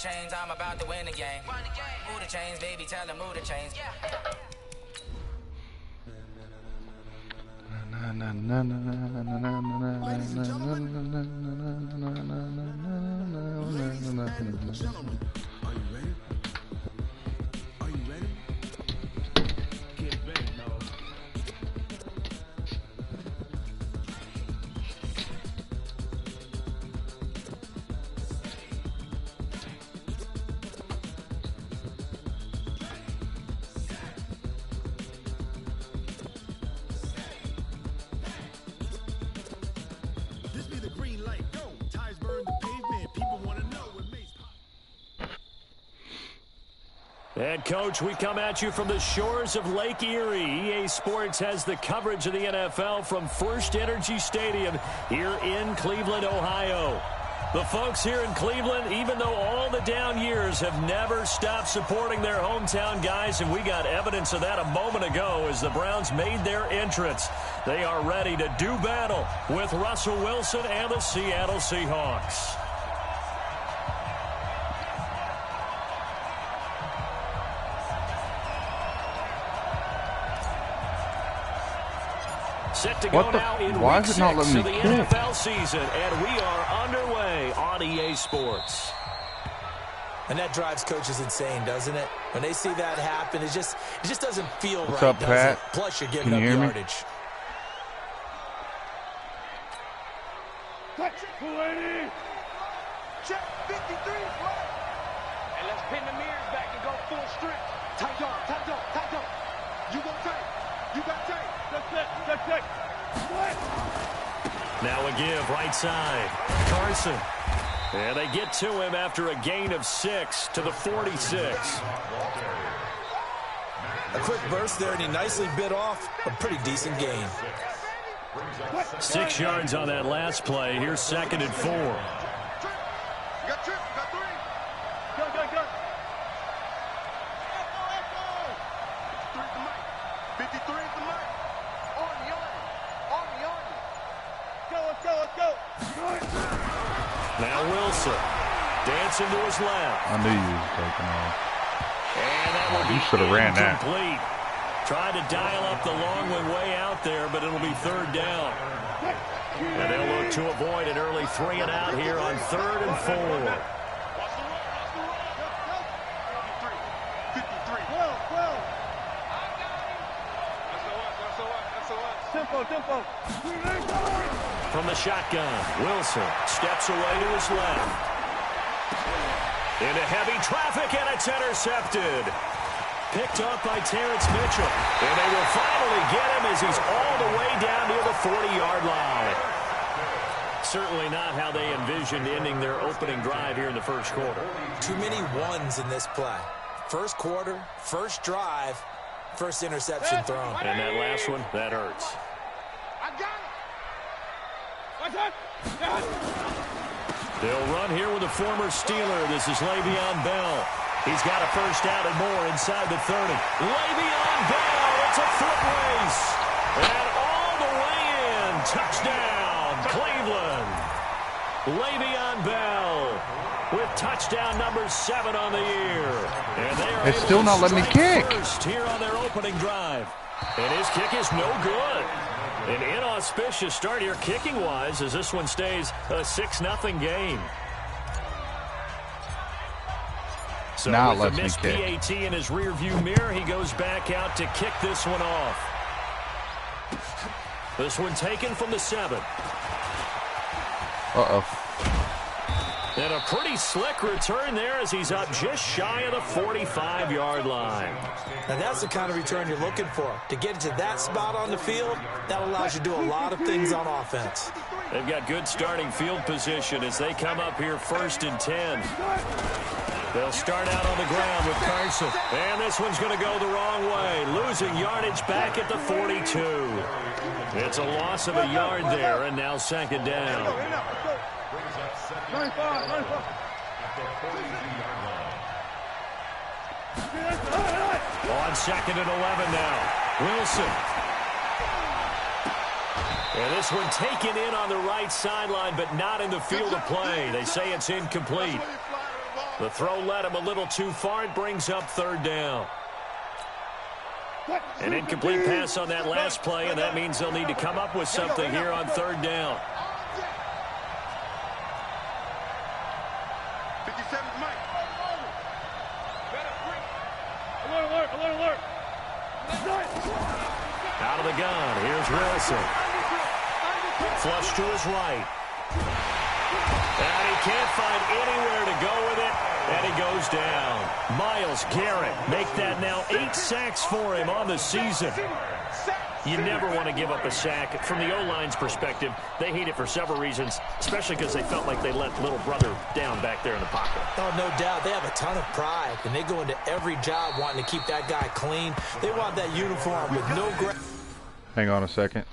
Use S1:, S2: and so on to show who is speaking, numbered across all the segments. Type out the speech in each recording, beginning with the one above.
S1: chains, I'm about to win the game. Move the chains, baby, tell them move the chains.
S2: Ladies and gentlemen, are you ready? Are you ready? Get ready, dog. This be the green light. Go. Tires burn the pavement. People want to know what makes.
S3: And, Coach, we come at you from the shores of Lake Erie. EA Sports has the coverage of the NFL from First Energy Stadium here in Cleveland, Ohio. The folks here in Cleveland, even though all the down years, have never stopped supporting their hometown guys, and we got evidence of that a moment ago as the Browns made their entrance. They are ready to do battle with Russell Wilson and the Seattle Seahawks. Set to go now in week 6 of the NFL season, and we are underway on EA Sports.
S4: And that drives coaches insane, doesn't it? When they see that happen, it just doesn't feel
S5: What's
S4: right,
S5: up,
S4: does
S5: Pat?
S4: it? Plus, you're giving
S5: Can
S4: up
S5: you hear me?
S4: yardage.
S6: Check 53 right. And let's pin the mirrors back and go full strength. Tight up, tight up, tight up. You go tight. You got tight. Check.
S3: Now a give, right side. Carson. And they get to him after a gain of 6 to the 46.
S4: A quick burst there, and he nicely bit off a pretty decent gain.
S3: 6 yards on that last play. Here's 2nd and 4.
S6: You got trip. You got 3. Go. 53 is the mic. On the yard. Let's go.
S3: Now Wilson. Dancing to his left.
S5: I knew you was taking off.
S3: And that will be
S5: You should have ran that.
S3: incomplete. Tried to dial up the long one way out there, but it'll be 3rd down. And they'll look to avoid an early 3 and out here on 3rd and 4.
S6: 53. Tempo.
S3: From the shotgun, Wilson steps away to his left. Into heavy traffic, and it's intercepted. Picked up by Terrence Mitchell. And they will finally get him as he's all the way down near the 40-yard line. Certainly not how they envisioned ending their opening drive here in the first quarter.
S4: Too many ones in this play. First quarter, first drive, first interception thrown.
S3: And that last one, that hurts.
S6: I got it.
S3: They'll run here with a former Steeler. This is Le'Veon Bell. He's got a first down and more inside the 30. Le'Veon Bell, it's a foot race. And all the way in, touchdown, Cleveland. Le'Veon Bell with touchdown number 7 on the year. And they are
S5: It's still not letting me kick.
S3: First here on their opening drive. And his kick is no good. An inauspicious start here kicking-wise as this one stays a 6-0 game. So
S5: now
S3: with
S5: let's
S3: the missed
S5: me kick.
S3: PAT in his rearview mirror, he goes back out to kick this one off. This one taken from the 7.
S5: Uh-oh.
S3: And a pretty slick return there as he's up just shy of the 45-yard line.
S4: Now that's the kind of return you're looking for. To get to that spot on the field, that allows you to do a lot of things on offense.
S3: They've got good starting field position as they come up here 1st and 10. They'll start out on the ground with Carson. And this one's going to go the wrong way. Losing yardage back at the 42. It's a loss of a yard there, and now 2nd down. On 2nd and 11 now. Wilson. And this one taken in on the right sideline, but not in the field of play. They say it's incomplete. The throw led him a little too far. It brings up third down. An incomplete pass on that last play, and that means they'll need to come up with something here on third down.
S6: 57 Mike. Alert.
S3: Out of the gun. Here's Wilson. Flush to his right. And he can't find anywhere to go with it. And he goes down. Myles Garrett make that now 8 sacks for him on the season. You never want to give up a sack. From the O-line's perspective, they hate it for several reasons, especially because they felt like they let little brother down back there in the pocket.
S4: Oh, no doubt. They have a ton of pride, and they go into every job wanting to keep that guy clean. They want that uniform with no...
S5: Hang on a second.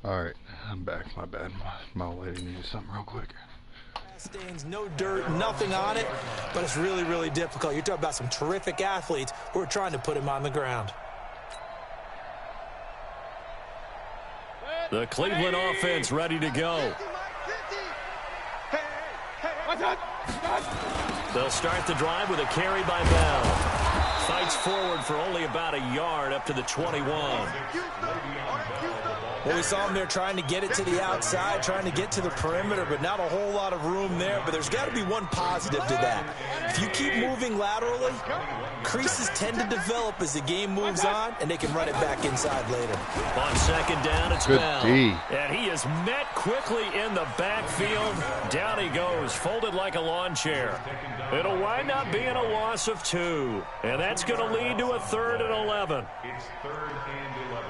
S5: Alright, I'm back. My bad. My old lady needed something real quick.
S4: Stains, no dirt, nothing on it, but it's really, really difficult. You're talking about some terrific athletes who are trying to put him on the ground.
S3: The Cleveland offense ready to go. They'll start the drive with a carry by Bell. Fights forward for only about a yard up to the 21.
S4: Well, we saw him there trying to get it to the outside, trying to get to the perimeter, but not a whole lot of room there. But there's got to be one positive to that. If you keep moving laterally, creases tend to develop as the game moves on, and they can run it back inside later.
S3: On second down, it's
S5: Good
S3: Bell.
S5: D.
S3: And he is met quickly in the backfield. Down he goes, folded like a lawn chair. It'll wind up being a loss of 2. And that's going to lead to a 3rd and 11.
S7: It's 3rd and 11.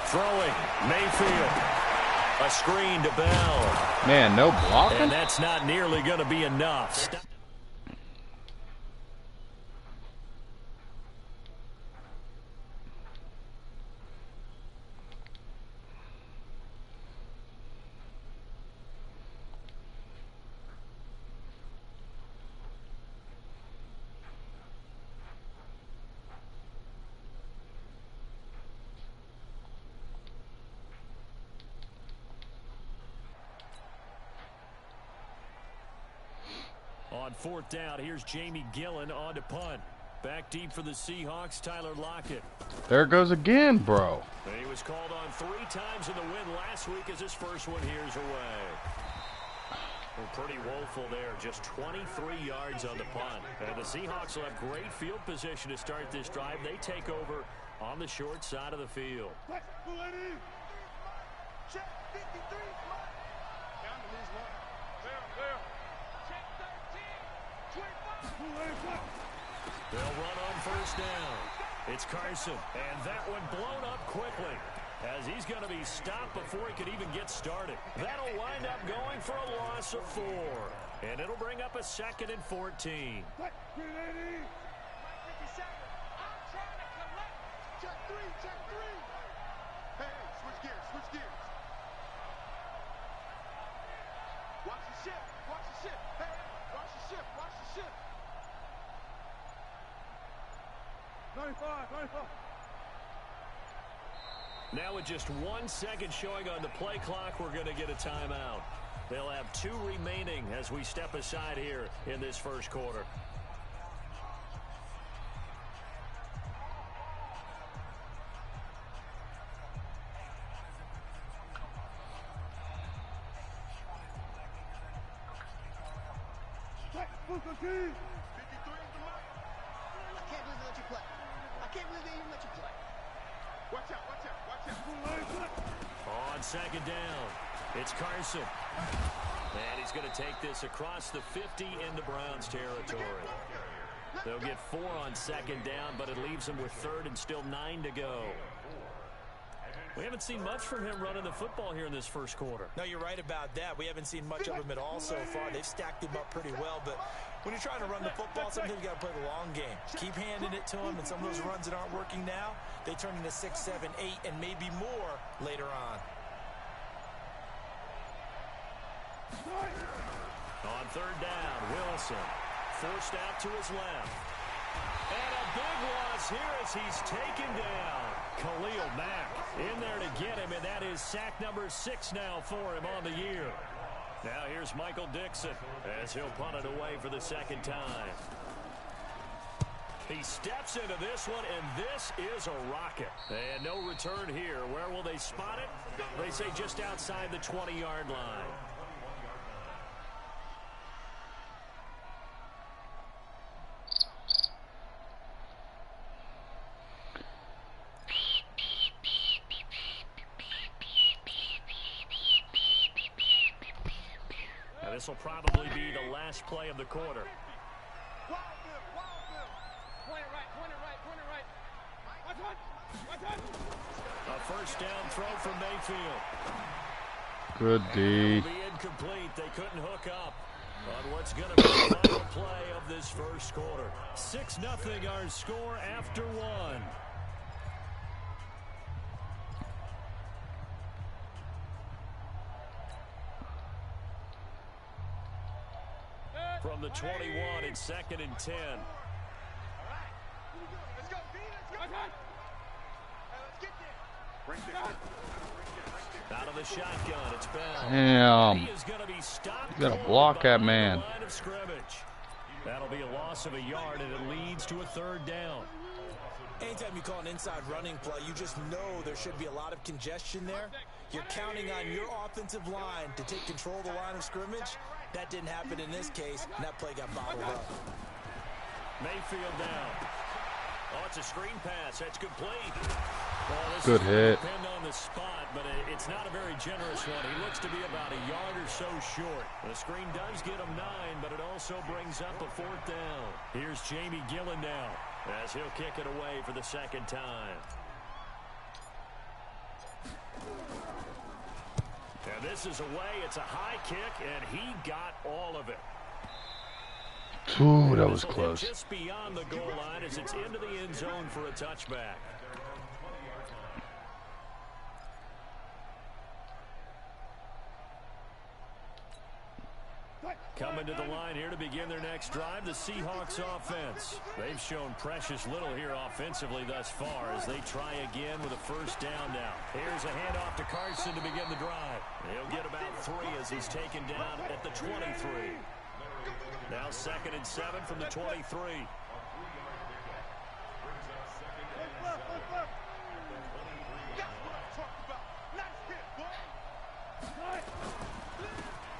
S3: Throwing, Mayfield. A screen to Bell.
S5: Man, no blocking?
S3: And that's not nearly going to be enough. On 4th down, here's Jamie Gillen on to punt. Back deep for the Seahawks, Tyler Lockett.
S5: There it goes again, bro.
S3: He was called on 3 times in the win last week as his first one here's away. Well, pretty woeful there, just 23 yards on the punt. And the Seahawks will have great field position to start this drive. They take over on the short side of the field.
S6: Check 53. Down to lose 1. Clear. Check 13. 25.
S3: They'll run on 1st down. It's Carson, and that one blown up quickly as he's going to be stopped before he could even get started. That'll wind up going for a loss of 4, and it'll bring up a 2nd and 14.
S6: Check 57. I'm trying to collect. Check 3. Hey, switch gears. Watch the ship. Hey, watch the ship. 95.
S3: Now with just 1 second showing on the play clock, we're going to get a timeout. They'll have 2 remaining as we step aside here in this first quarter.
S6: Check 53. I can't believe they let you play. Watch out, watch out, watch out.
S3: On second down, it's Carson. And he's going to take this across the 50 into Browns territory. They'll get 4 on second down, but it leaves them with third and still 9 to go. We haven't seen much from him running the football here in this first quarter.
S4: No, you're right about that. We haven't seen much of him at all so far. They've stacked him up pretty well, but when you're trying to run the football, sometimes you got to play the long game. Keep handing it to him, and some of those runs that aren't working now, they turn into 6, 7, 8, and maybe more later on.
S3: On third down, Wilson forced out to his left. And a big loss here as he's taken down. Khalil Mack in there to get him, and that is sack number 6 now for him on the year. Now here's Michael Dixon as he'll punt it away for the second time. He steps into this one, and this is a rocket. And no return here. Where will they spot it? They say just outside the 20-yard line. This will probably be the last play of the quarter.
S6: Point it right. Watch.
S3: A first down throw from Mayfield.
S5: Good D.
S3: It'll be incomplete. They couldn't hook up on what's going to be the final play of this first quarter. 6-0 our score after 1. From the 21, it's 2nd and 10.
S6: Let's go, B, let's go. Let's get there.
S3: Out of the shotgun, it's Bell.
S5: Damn.
S3: He is going to be stopped.
S5: You got to block that man.
S3: Line of scrimmage. That'll be a loss of a yard, and it leads to a third down.
S4: Anytime you call an inside running play, you just know there should be a lot of congestion there. You're counting on your offensive line to take control of the line of scrimmage. That didn't happen in this case, and that play got bottled up.
S3: Mayfield down. Oh, it's a screen pass. That's complete. Well, this
S5: Good hit.
S3: Depend on the spot, but it's not a very generous one. He looks to be about a yard or so short. The screen does get him 9, but it also brings up a 4th down. Here's Jamie Gillen now as he'll kick it away for the second time. And this is away. It's a high kick, and he got all of it.
S5: Ooh, that was close.
S3: Just beyond the goal line as it's into the end zone for a touchback. Coming to the line here to begin their next drive, the Seahawks offense. They've shown precious little here offensively thus far as they try again with a first down now. Here's a handoff to Carson to begin the drive. He'll get about 3 as he's taken down at the 23. Now 2nd and 7 from the 23.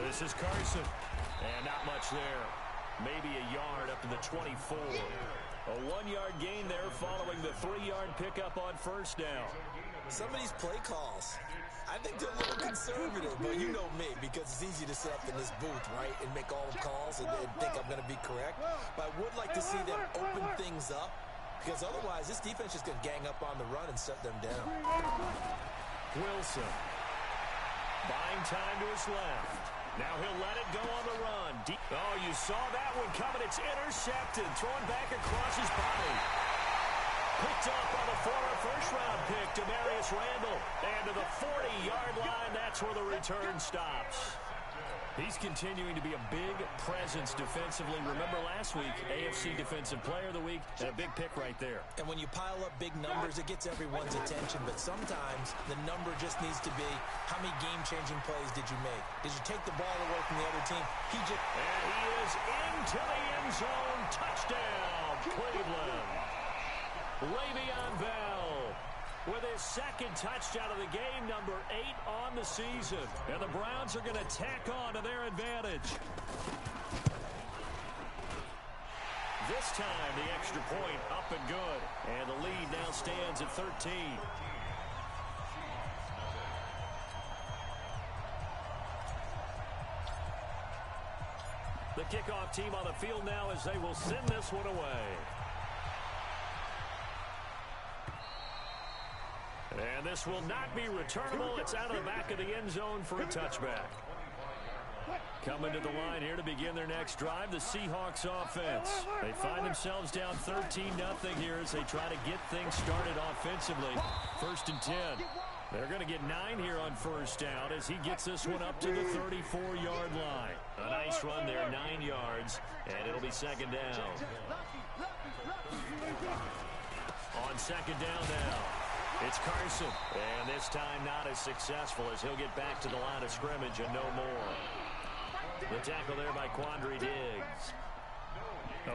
S3: This is Carson. And not much there. Maybe a yard up to the 24. A 1-yard gain there following the 3-yard pickup on first down.
S4: Some of these play calls, I think they're a little conservative, but you know me, because it's easy to sit up in this booth, right, and make all the calls and think I'm going to be correct. But I would like to see them open things up, because otherwise this defense is going to gang up on the run and shut them down.
S3: Wilson. Buying time to his left. Now he'll let it go on the run. Oh, you saw that one coming. It's intercepted. Thrown back across his body. Picked up on the former first-round pick, Demarius Randall. And to the 40-yard line, that's where the return stops. He's continuing to be a big presence defensively. Remember last week, AFC Defensive Player of the Week, and a big pick right there.
S4: And when you pile up big numbers, it gets everyone's attention. But sometimes the number just needs to be, how many game-changing plays did you make? Did you take the ball away from the other team?
S3: And he is into the end zone. Touchdown, Cleveland. Le'Veon Bell with his 2nd touchdown of the game, number 8 on the season. And the Browns are going to tack on to their advantage. This time, the extra point up and good. And the lead now stands at 13. The kickoff team on the field now as they will send this one away. And this will not be returnable. It's out of the back of the end zone for a touchback. Coming to the line here to begin their next drive, the Seahawks offense. They find themselves down 13-0 here as they try to get things started offensively. 1st and 10. They're going to get 9 here on 1st down as he gets this one up to the 34-yard line. A nice run there, 9 yards, and it'll be 2nd down. On 2nd down now, it's Carson. And this time not as successful as he'll get back to the line of scrimmage and no more. The tackle there by Quandre Diggs.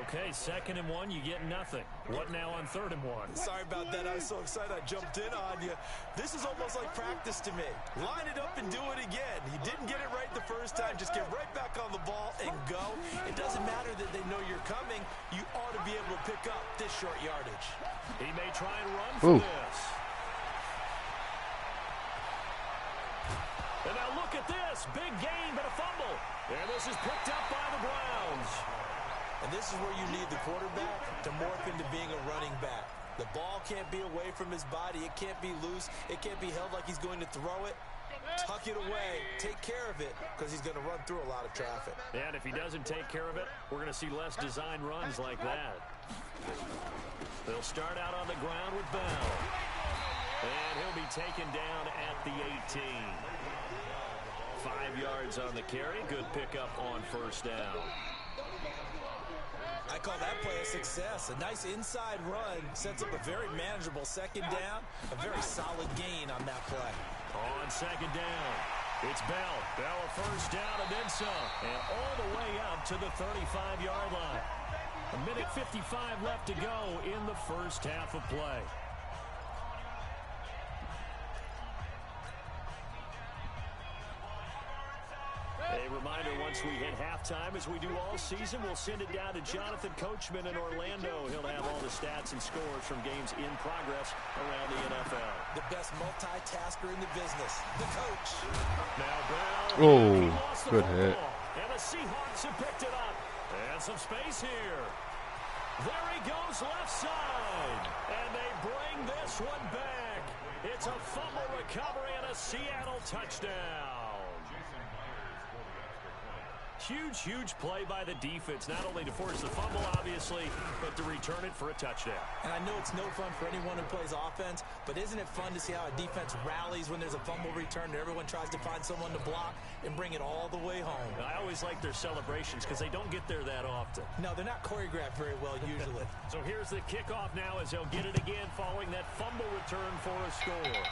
S3: Okay, 2nd and 1, you get nothing. What now on 3rd and 1?
S4: Sorry about that. I was so excited I jumped in on you. This is almost like practice to me. Line it up and do it again. You didn't get it right the first time. Just get right back on the ball and go. It doesn't matter that they know you're coming. You ought to be able to pick up this short yardage.
S3: He may try and run for this. And now look at this. Big gain, but a fumble. And this is picked up by the Browns.
S4: And this is where you need the quarterback to morph into being a running back. The ball can't be away from his body. It can't be loose. It can't be held like he's going to throw it. Tuck it away. Take care of it because he's going to run through a lot of traffic.
S3: And if he doesn't take care of it, we're going to see less design runs like that. They'll start out on the ground with Bell. And he'll be taken down at the 18. 5 yards on the carry. Good pickup on 1st down.
S4: I call that play a success. A nice inside run sets up a very manageable 2nd down. A very solid gain on that play.
S3: On 2nd down, it's Bell. Bell a 1st down and then some. And all the way up to the 35-yard line. 1:55 left to go in the 1st half of play. A reminder, once we hit halftime, as we do all season, we'll send it down to Jonathan Coachman in Orlando. He'll have all the stats and scores from games in progress around the NFL.
S4: The best multitasker in the business, the coach.
S3: Now Bell.
S5: Oh, good hit.
S3: And the Seahawks have picked it up. And some space here. There he goes left side. And they bring this one back. It's a fumble recovery and a Seattle touchdown. Huge play by the defense, not only to force the fumble, obviously, but to return it for a touchdown.
S4: And I know it's no fun for anyone who plays offense, but isn't it fun to see how a defense rallies when there's a fumble return and everyone tries to find someone to block and bring it all the way home?
S3: I always like their celebrations because they don't get there that often.
S4: No, they're not choreographed very well usually.
S3: So here's the kickoff now as they'll get it again following that fumble return for a score.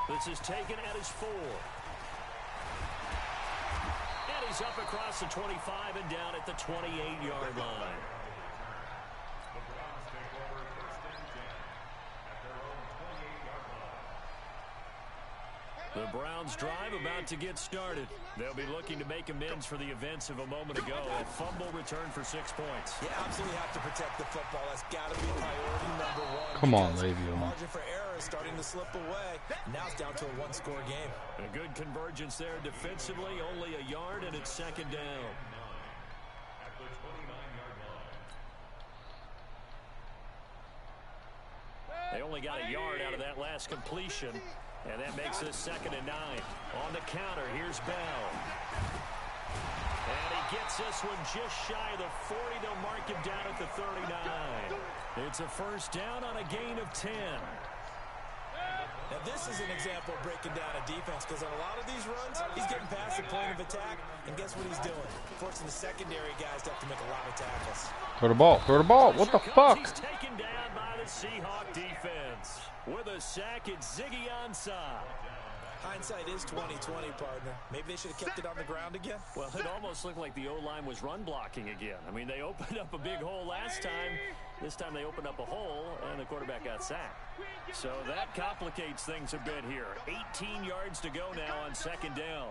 S3: This is taken at his 4. He's up across the 25 and down at the 28-yard line. The Browns drive about to get started. They'll be looking to make amends for the events of a moment ago. A fumble return for 6 points.
S4: You absolutely have to protect the football. That's got to be priority number 1.
S5: Come on, Le'Veon.
S4: Margin for error is starting to slip away. Now it's down to a 1-score game.
S3: A good convergence there defensively. Only a yard, and it's 2nd down. They only got a yard out of that last completion. And that makes this 2nd and 9. On the counter, here's Bell. And he gets this one just shy of the 40. They'll mark him down at the 39. It's a 1st down on a gain of 10.
S4: Now, this is an example of breaking down a defense because on a lot of these runs, he's getting past the point of attack, and guess what he's doing? Forcing the secondary guys to have to make a lot of tackles.
S5: Throw the ball. Throw the ball. What the fuck?
S3: He's taken down by the Seahawk defense. With a sack, it's Ziggy Ansah.
S4: Hindsight is 20/20, partner. Maybe they should have kept it on the ground again.
S3: Well, it almost looked like the O-line was run blocking again. I mean, they opened up a big hole last time. This time they opened up a hole, and the quarterback got sacked. So that complicates things a bit here. 18 yards to go now on 2nd down.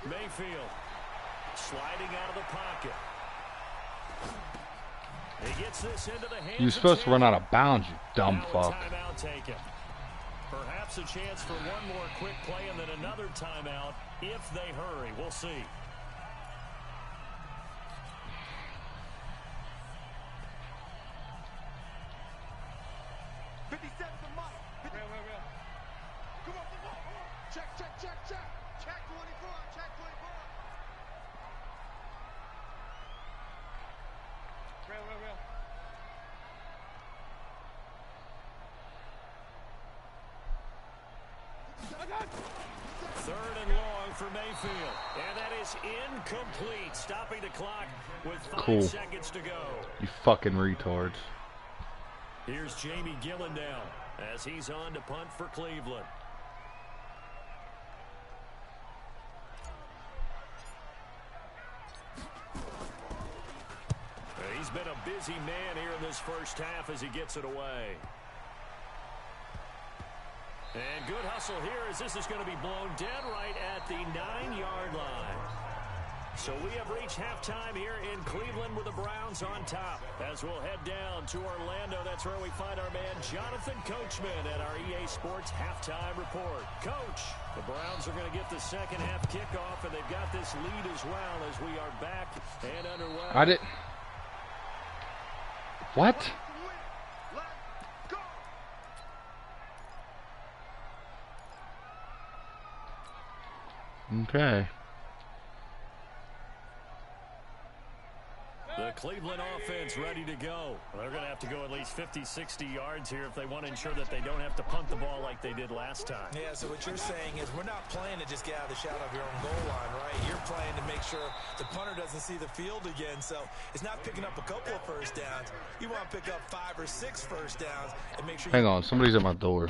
S3: Mayfield sliding out of the pocket. He gets this into the hands.
S5: You're supposed to run out of bounds, you dumb fuck.
S3: Timeout taken. Perhaps perhaps a chance for one more quick play and then another timeout if they hurry. We'll see.
S6: Check 24. Check 24. Real.
S3: Third and long for Mayfield. And that is incomplete. Stopping the clock with 5 seconds to go.
S5: You fucking retards.
S3: Here's Jamie Gillendown as he's on to punt for Cleveland. He's been a busy man here in this first half as he gets it away. And good hustle here as this is going to be blown dead right at the 9-yard line. So we have reached halftime here in Cleveland with the Browns on top. As we'll head down to Orlando, that's where we find our man Jonathan Coachman at our EA Sports Halftime Report. Coach, the Browns are going to get the second half kickoff, and they've got this lead as well as we are back and underway.
S5: I did. What? Okay.
S3: The Cleveland offense ready to go. They're going to have to go at least 50, 60 yards here if they want to ensure that they don't have to punt the ball like they did last time.
S4: Yeah, so what you're saying is we're not playing to just get out of the shadow of your own goal line, right? You're playing to make sure the punter doesn't see the field again. So it's not picking up a couple of first downs. You want to pick up 5 or 6 first downs and make sure.
S5: Hang on, somebody's at my door.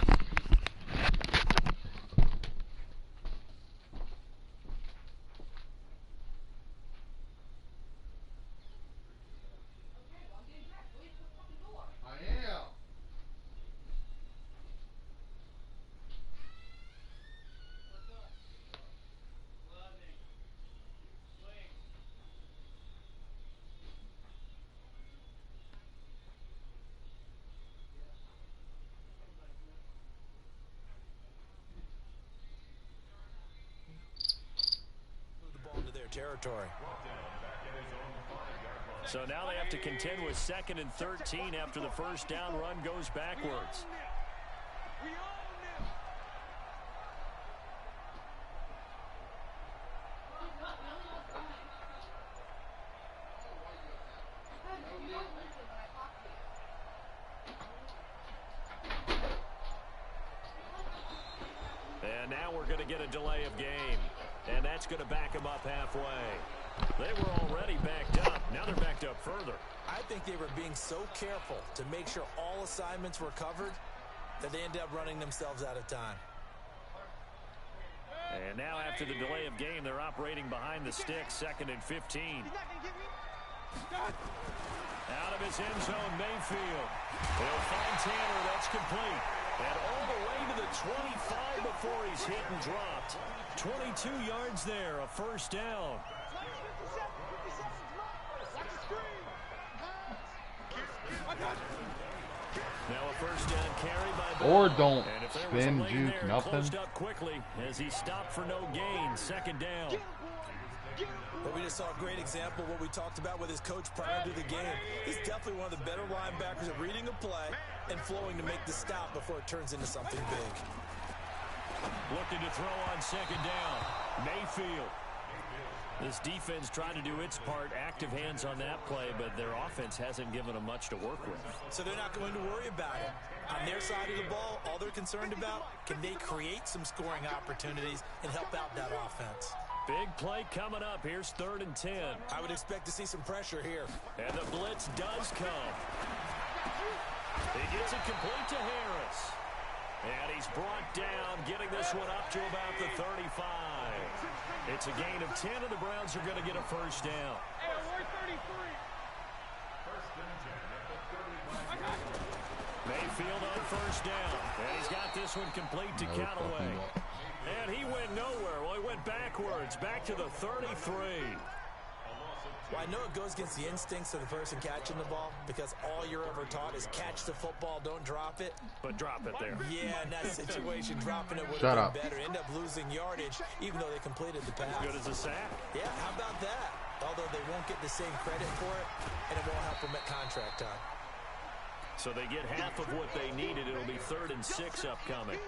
S4: Territory.
S3: So now they have to contend with 2nd and 13 after the first down run goes backwards. And now we're going to get a delay of game. And that's going to back them up halfway. They were already backed up. Now they're backed up further.
S4: I think they were being so careful to make sure all assignments were covered that they ended up running themselves out of time.
S3: And now after the delay of game, they're operating behind the sticks, 2nd and 15. Out of his end zone, Mayfield. He'll find Tanner. That's complete. And all the way to the 25 before he's hit and dropped. 22 yards there, a first down. Now a first down carry by Bell.
S5: Or don't
S3: And if there was a
S5: spin,
S3: lane
S5: juke,
S3: there,
S5: nothing.
S3: closed up quickly as he stopped for no gain. 2nd down.
S4: But we just saw a great example of what we talked about with his coach prior to the game. He's definitely one of the better linebackers at reading the play and flowing to make the stop before it turns into something big.
S3: Looking to throw on 2nd down. Mayfield. This defense trying to do its part, active hands on that play, but their offense hasn't given them much to work with.
S4: So they're not going to worry about it. On their side of the ball, all they're concerned about, can they create some scoring opportunities and help out that offense?
S3: Big play coming up. Here's 3rd and 10.
S4: I would expect to see some pressure here.
S3: And the blitz does come. He gets it complete to Harris. And he's brought down, getting this one up to about the 35. It's a gain of 10, and the Browns are going to get a first down. Mayfield on first down. And he's got this one complete to Callaway. And he went nowhere. Well, he went backwards, back to the 33.
S4: Well, I know it goes against the instincts of the person catching the ball because all you're ever taught is catch the football, don't drop it.
S3: But drop it there.
S4: Yeah, in that situation, dropping it would have been better. End up losing yardage, even though they completed the pass.
S3: As good as a sack.
S4: Yeah, how about that? Although they won't get the same credit for it, and it won't help them at contract time.
S3: So they get half of what they needed. It'll be 3rd and 6 upcoming.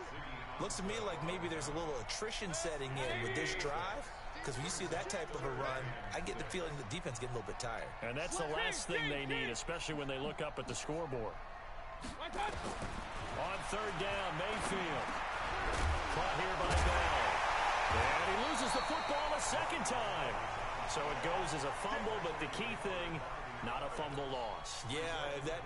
S4: Looks to me like maybe there's a little attrition setting in with this drive. Because when you see that type of a run, I get the feeling the defense getting a little bit tired.
S3: And that's the last thing they need, especially when they look up at the scoreboard. On 3rd down, Mayfield. Caught here by Bell. And he loses the football a second time. So it goes as a fumble, but the key thing, not a fumble loss.
S4: Yeah,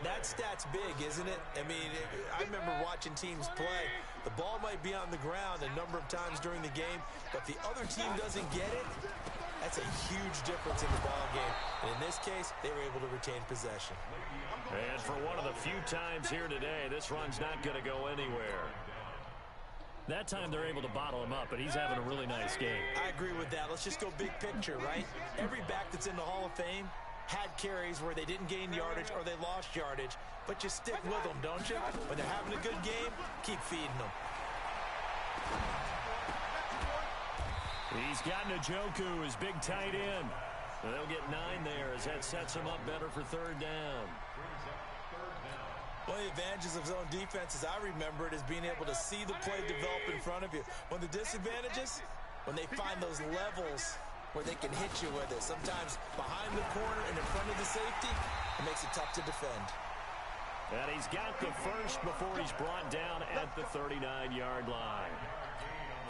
S4: that stat's big, isn't it? I mean, I remember watching teams play. The ball might be on the ground a number of times during the game, but the other team doesn't get it. That's a huge difference in the ball game. And in this case, they were able to retain possession.
S3: And for one of the few times here today, this run's not going to go anywhere. That time they're able to bottle him up, but he's having a really nice game.
S4: I agree with that. Let's just go big picture, right? Every back that's in the Hall of Fame had carries where they didn't gain yardage or they lost yardage, but you stick with them, don't you? When they're having a good game, keep feeding them.
S3: He's got Njoku, his big tight end. They'll get 9 there as that sets him up better for 3rd down.
S4: One of the advantages of zone defense, as I remember it, is being able to see the play develop in front of you. One of the disadvantages, when they find those levels where they can hit you with it. Sometimes behind the corner and in front of the safety, it makes it tough to defend.
S3: And he's got the first before he's brought down at the 39-yard line.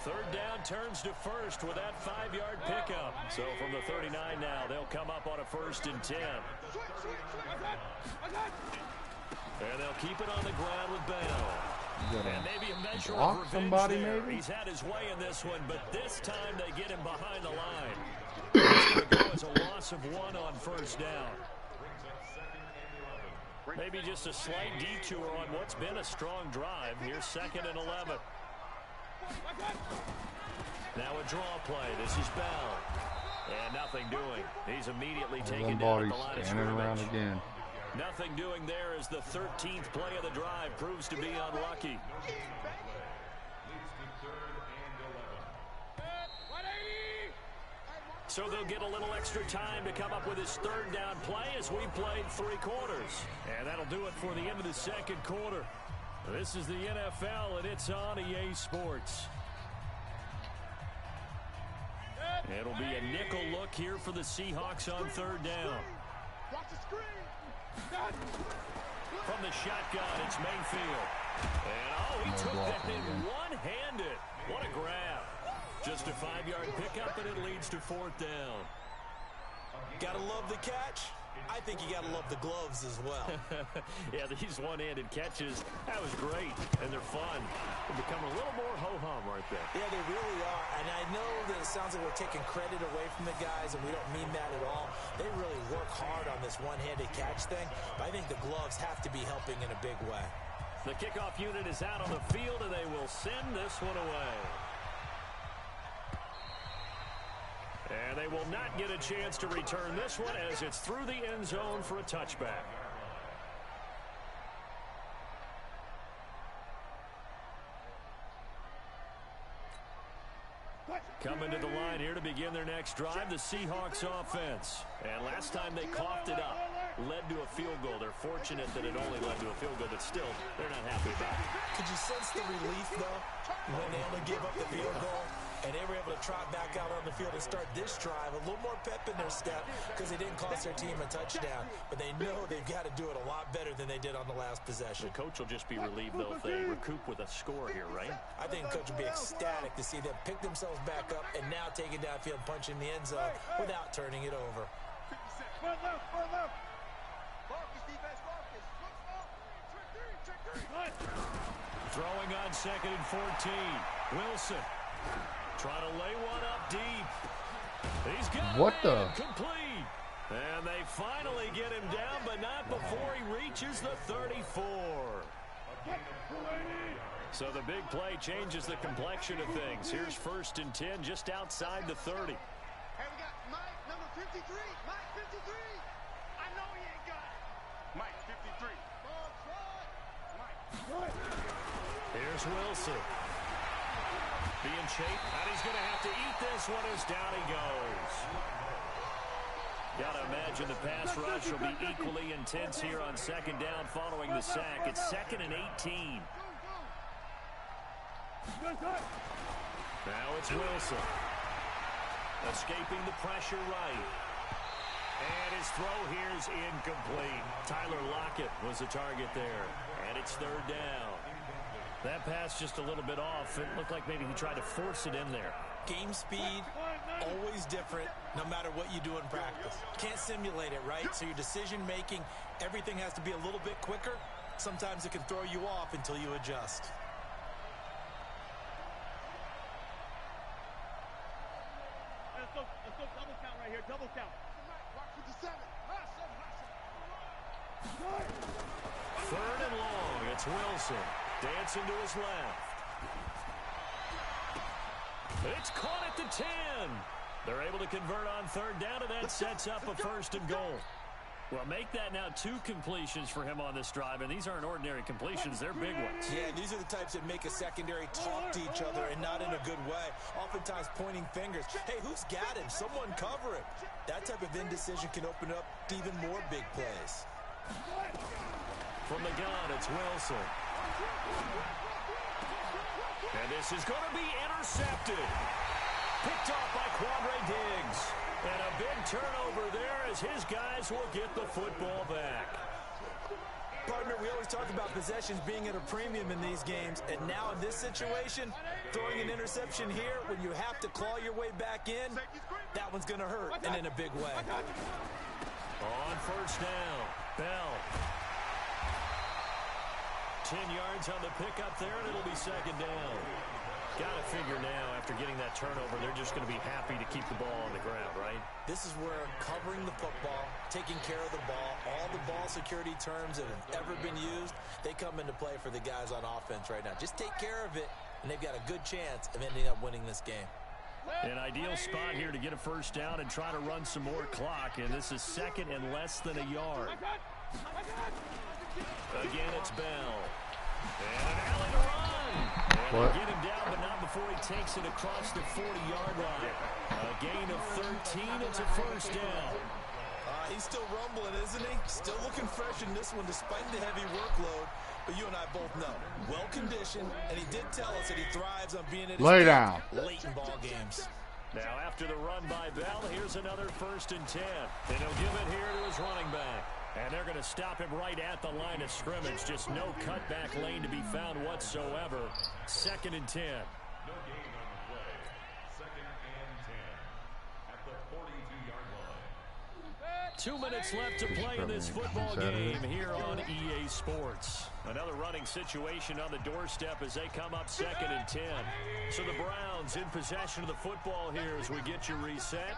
S3: 3rd down turns to 1st with that 5-yard pickup. So from the 39 now, they'll come up on a 1st and 10. And they'll keep it on the ground with Bell. And maybe a measure of revenge there.
S5: Maybe?
S3: He's had his way in this one, but this time they get him behind the line. It's going to go as a loss of 1 on 1st down. Maybe just a slight detour on what's been a strong drive. Here's 2nd and 11. Now a draw play. This is Bell. And nothing doing. He's immediately taken down at the line of scrimmage.
S5: Again.
S3: Nothing doing there as the 13th play of the drive proves to be unlucky. So they'll get a little extra time to come up with his 3rd down play as we played 3 quarters. And that'll do it for the end of the 2nd quarter. This is the NFL, and it's on EA Sports. It'll be a nickel look here for the Seahawks on 3rd down.
S6: Watch the screen.
S3: From the shotgun, it's Mayfield. And, he took that in one-handed. What a grab. Just a 5-yard pickup, and it leads to 4th down.
S4: Gotta love the catch. I think you gotta love the gloves as well.
S3: Yeah, these one-handed catches, that was great, and they're fun. They become a little more ho-hum right there.
S4: Yeah, they really are, and I know that it sounds like we're taking credit away from the guys, and we don't mean that at all. They really work hard on this one-handed catch thing, but I think the gloves have to be helping in a big way.
S3: The kickoff unit is out on the field, and they will send this one away. And they will not get a chance to return this one as it's through the end zone for a touchback. Coming to the line here to begin their next drive, the Seahawks offense. And last time they coughed it up, led to a field goal. They're fortunate that it only led to a field goal, but still, they're not happy about it.
S4: Could you sense the relief, though, when they only gave up the field goal? And they were able to trot back out on the field and start this drive. A little more pep in their step because they didn't cost their team a touchdown. But they know they've got to do it a lot better than they did on the last possession.
S3: The coach will just be relieved, though, if they recoup with a score here, right?
S4: I think the coach will be ecstatic to see them pick themselves back up and now take it downfield, punch in the end zone without turning it over.
S6: Front left, front left. Marcus, defense, Marcus. Check three.
S3: Throwing on 2nd and 14. Wilson. Trying to lay one up deep. He's got it complete. And they finally get him down, but not before he reaches the 34. So the big play changes the complexion of things. Here's 1st and 10 just outside the 30.
S6: Hey, we got Mike, number 15. 53. Mike 53. I know he ain't got it. Mike 53. Mike.
S3: Here's Wilson. Being chased, and he's going to have to eat this one as down he goes. Got to imagine the pass rush will be equally intense here on second down following the sack. It's 2nd and 18. Now it's Wilson. Escaping the pressure right. And his throw here's incomplete. Tyler Lockett was the target there. And it's 3rd down. That pass just a little bit off. It looked like maybe he tried to force it in there.
S4: Game speed, always different, no matter what you do in practice. Can't simulate it, right? So your decision-making, everything has to be a little bit quicker. Sometimes it can throw you off until you adjust.
S6: Let's go double count right here. Double count. Watch 57.
S3: 3rd and long. It's Wilson. Dancing to his left. It's caught at the 10. They're able to convert on 3rd down, and that sets up a 1st and goal. Well, make that now 2 completions for him on this drive, and these aren't ordinary completions. They're big ones.
S4: Yeah, these are the types that make a secondary talk to each other, and not in a good way. Oftentimes pointing fingers. Hey, who's got him? Someone cover him. That type of indecision can open up to even more big plays.
S3: From the gun, it's Wilson. And this is going to be intercepted. Picked off by Quandre Diggs. And a big turnover there as his guys will get the football back.
S4: Partner, we always talk about possessions being at a premium in these games. And now in this situation, throwing an interception here when you have to claw your way back in, that one's going to hurt, and in a big way.
S3: On 1st down, Bell. 10 yards on the pickup there, and it'll be 2nd down. Got to figure now, after getting that turnover, they're just going to be happy to keep the ball on the ground, right?
S4: This is where covering the football, taking care of the ball, all the ball security terms that have ever been used, they come into play for the guys on offense right now. Just take care of it, and they've got a good chance of ending up winning this game.
S3: An ideal spot here to get a 1st down and try to run some more clock, and this is 2nd and less than a yard. Again, it's Bell. And an alley to run. And they get him down, but not before he takes it across the 40-yard line. A gain of 13. It's a 1st down.
S4: He's still rumbling, isn't he? Still looking fresh in this one despite the heavy workload. But you and I both know, well-conditioned, and he did tell us that he thrives on being at his
S5: Lay down.
S4: late in ball games.
S3: Now, after the run by Bell, here's another 1st and 10. And he'll give it here to his running back. And they're going to stop him right at the line of scrimmage. Just no cutback lane to be found whatsoever. 2nd and 10.
S7: No gain on the play. 2nd and 10 at the 42-yard line.
S3: 2 minutes left to play in this football game here on EA Sports. Another running situation on the doorstep as they come up 2nd and 10. So the Browns in possession of the football here as we get you reset.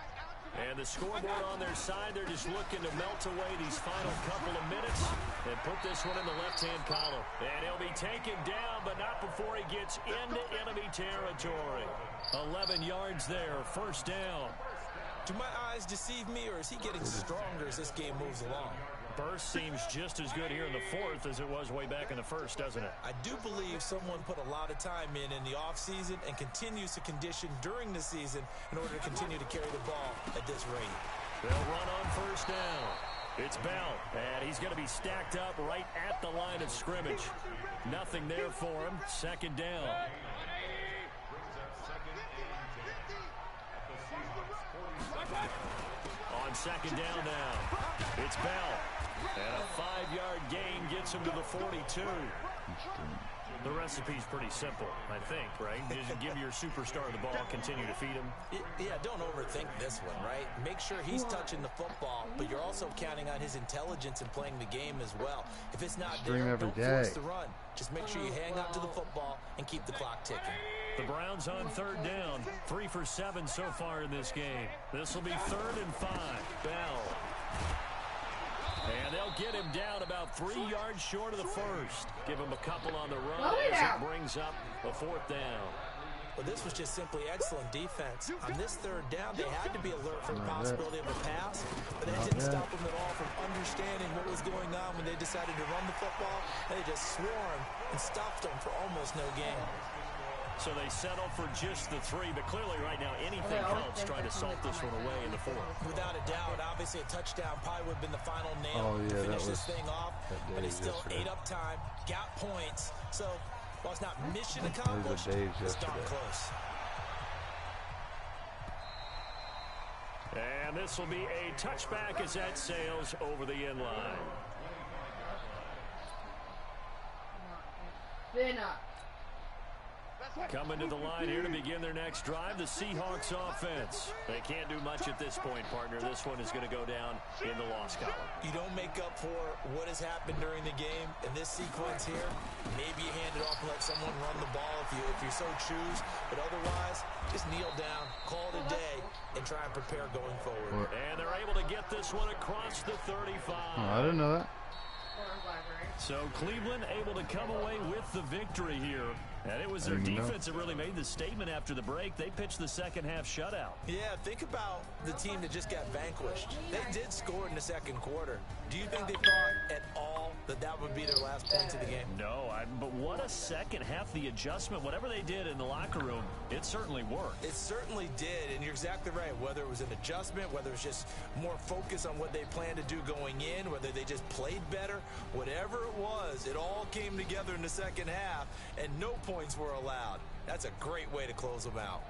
S3: And the scoreboard on their side, they're just looking to melt away these final couple of minutes and put this one in the left-hand column. And he'll be taken down, but not before he gets into enemy territory. 11 yards there, 1st down.
S4: Do my eyes deceive me, or is he getting stronger as this game moves along?
S3: Burst seems just as good here in the 4th as it was way back in the 1st, doesn't it?
S4: I do believe someone put a lot of time in the offseason and continues to condition during the season in order to continue to carry the ball at this rate.
S3: They'll run on 1st down. It's Bell, and he's going to be stacked up right at the line of scrimmage. Nothing there for him. 2nd down. On 2nd down now, it's Bell. And a 5-yard gain gets him to the 42. The recipe's pretty simple, I think, right? Just give your superstar the ball, continue to feed him.
S4: Yeah, don't overthink this one, right? Make sure he's touching the football, but you're also counting on his intelligence in playing the game as well. If it's not there, don't force the run. Just make sure you hang on to the football and keep the clock ticking.
S3: The Browns on 3rd down. 3 for 7 so far in this game. This will be 3rd and 5. Bell. And they'll get him down about 3 yards short of the 1st. Give him a couple on the run as it brings up a 4th down.
S4: Well, this was just simply excellent defense. On this third down, they had to be alert for the possibility of a pass, but that didn't stop them at all from understanding what was going on when they decided to run the football. They just swarmed and stuffed them for almost no gain.
S3: So they settle for just the 3, but clearly right now anything helps trying to salt this one away in the 4th.
S4: Without a doubt, obviously a touchdown probably would have been the final nail
S5: Yeah,
S4: to finish this thing off, but he still
S5: yesterday.
S4: ate up time, got points. So while it's not mission accomplished, it's darn close.
S3: And this will be a touchback as that sails over the end line. Coming to the line here to begin their next drive, the Seahawks offense. They can't do much at this point, partner. This one is going to go down in the loss column.
S4: You don't make up for what has happened during the game. In this sequence here, maybe you hand it off and let someone run the ball if you so choose. But otherwise, just kneel down, call it a day, and try and prepare going forward.
S3: And they're able to get this one across the 35.
S5: Oh, I didn't know that.
S3: So Cleveland able to come away with the victory here. And it was their defense that really made the statement after the break. They pitched the second half shutout.
S4: Yeah, think about the team that just got vanquished. They did score in the second quarter. Do you think they thought at all that that would be their last points of the game?
S3: No, but what a second half. The adjustment, whatever they did in the locker room, it certainly worked.
S4: It certainly did, and you're exactly right. Whether it was an adjustment, whether it was just more focus on what they planned to do going in, whether they just played better, whatever it was, it all came together in the second half, and no points were allowed. That's a great way to close them out.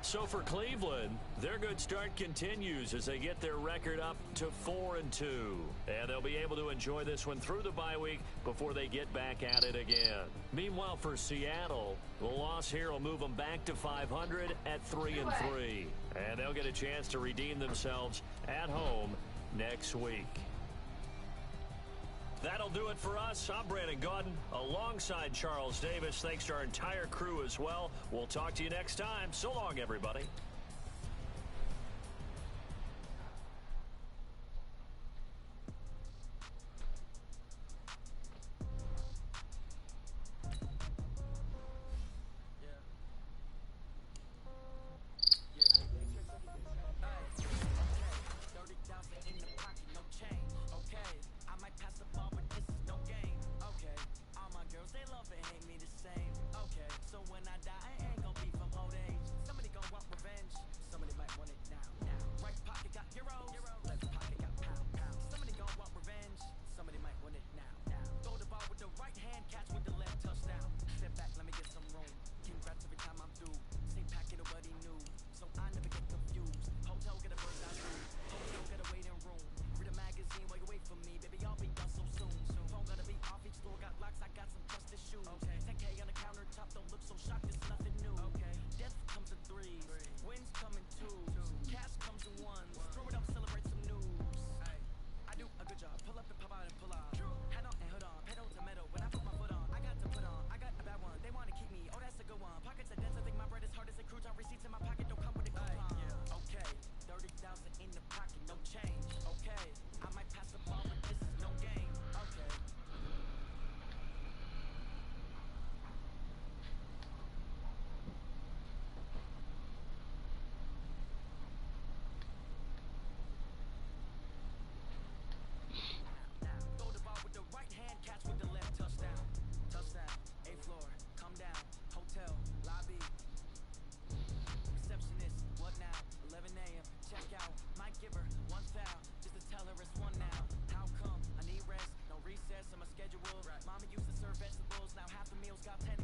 S3: So for Cleveland, their good start continues as they get their record up to 4-2. And they'll be able to enjoy this one through the bye week before they get back at it again. Meanwhile, for Seattle, the loss here will move them back to 500 at 3-3. And they'll get a chance to redeem themselves at home next week. That'll do it for us. I'm Brandon Gaudin alongside Charles Davis. Thanks to our entire crew as well. We'll talk to you next time. So long, everybody.
S1: Mama used to serve vegetables, now half the meals got 10